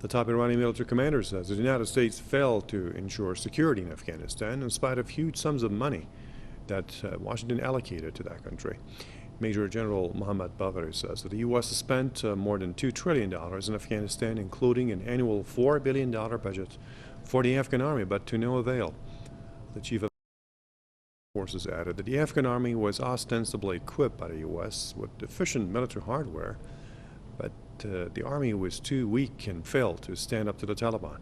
The top Iranian military commander says the United States failed to ensure security in Afghanistan in spite of huge sums of money that Washington allocated to that country. Major General Mohammad Bagheri says that the U.S. has spent more than $2 trillion in Afghanistan, including an annual $4 billion budget for the Afghan army, but to no avail. The chief of forces added that the Afghan army was ostensibly equipped by the U.S. with efficient military hardware, but the army was too weak and failed to stand up to the Taliban.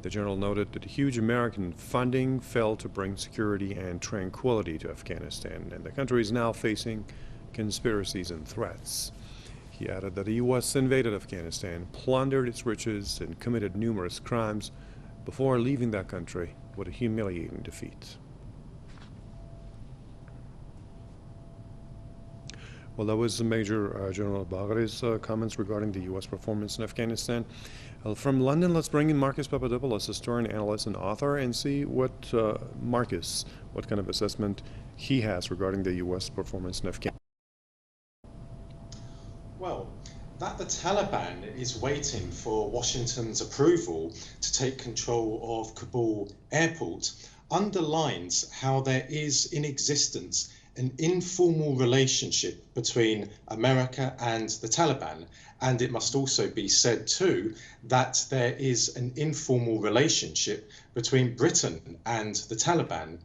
The general noted that the huge American funding failed to bring security and tranquility to Afghanistan, and the country is now facing conspiracies and threats. He added that the U.S. invaded Afghanistan, plundered its riches, and committed numerous crimes before leaving that country with a humiliating defeat. Well, that was Major General Bagheri's comments regarding the U.S. performance in Afghanistan. From London, let's bring in Marcus Papadopoulos, historian, analyst, and author, and see what what kind of assessment he has regarding the U.S. performance in Afghanistan. Well, that the Taliban is waiting for Washington's approval to take control of Kabul airport underlines how there is in existence an informal relationship between America and the Taliban. And it must also be said too that there is an informal relationship between Britain and the Taliban,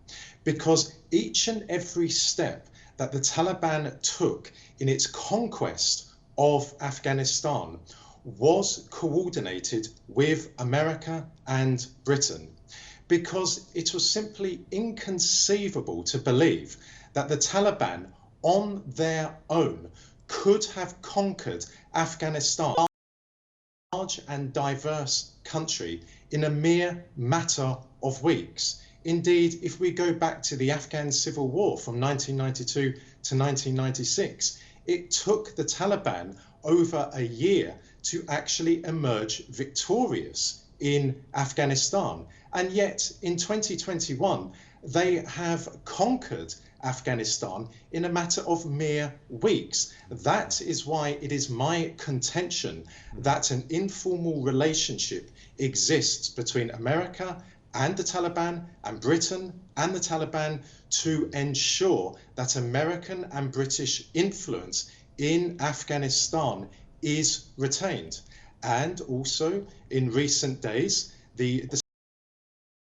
because each and every step that the Taliban took in its conquest of Afghanistan was coordinated with America and Britain, because it was simply inconceivable to believe that the Taliban on their own could have conquered Afghanistan, a large and diverse country, in a mere matter of weeks. Indeed, if we go back to the Afghan Civil War from 1992 to 1996, it took the Taliban over a year to actually emerge victorious in Afghanistan. And yet in 2021, they have conquered Afghanistan in a matter of mere weeks. That is why it is my contention that an informal relationship exists between America and the Taliban and Britain and the Taliban to ensure that American and British influence in Afghanistan is retained. And also in recent days, the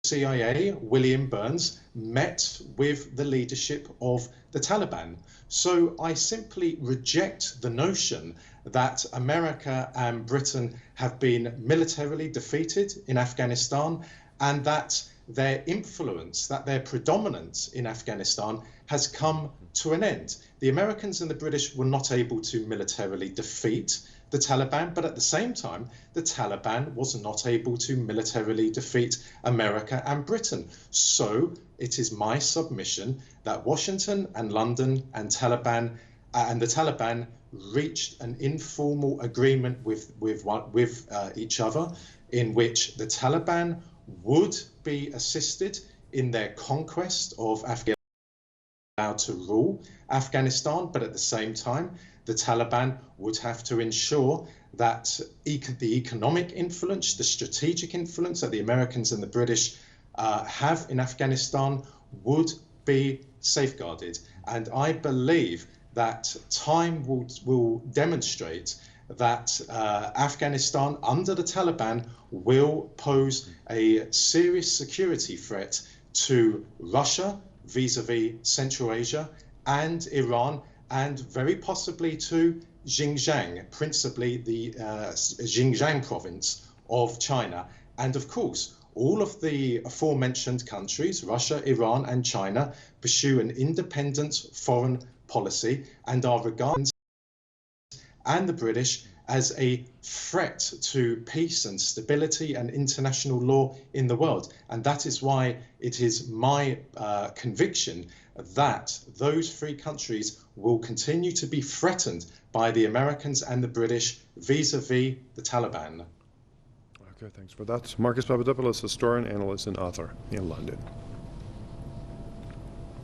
CIA, William Burns, met with the leadership of the Taliban. So I simply reject the notion that America and Britain have been militarily defeated in Afghanistan and that their influence, that their predominance in Afghanistan has come to an end. The Americans and the British were not able to militarily defeat the Taliban, but at the same time, the Taliban was not able to militarily defeat America and Britain. So it is my submission that Washington and London and the Taliban reached an informal agreement with each other, in which the Taliban would be assisted in their conquest of Afghanistan, allowed to rule Afghanistan, but at the same time, the Taliban would have to ensure that the economic influence, the strategic influence that the Americans and the British have in Afghanistan would be safeguarded. And I believe that time will demonstrate that Afghanistan under the Taliban will pose a serious security threat to Russia vis-a-vis Central Asia and Iran, and very possibly to Xinjiang, principally the Xinjiang province of China. And of course, all of the aforementioned countries, Russia, Iran, and China, pursue an independent foreign policy and are regarded and the British as a threat to peace and stability and international law in the world. And that is why it is my conviction that those three countries will continue to be threatened by the Americans and the British vis-a-vis the Taliban. Okay, thanks for that. Marcus Papadopoulos, historian, analyst, and author in London.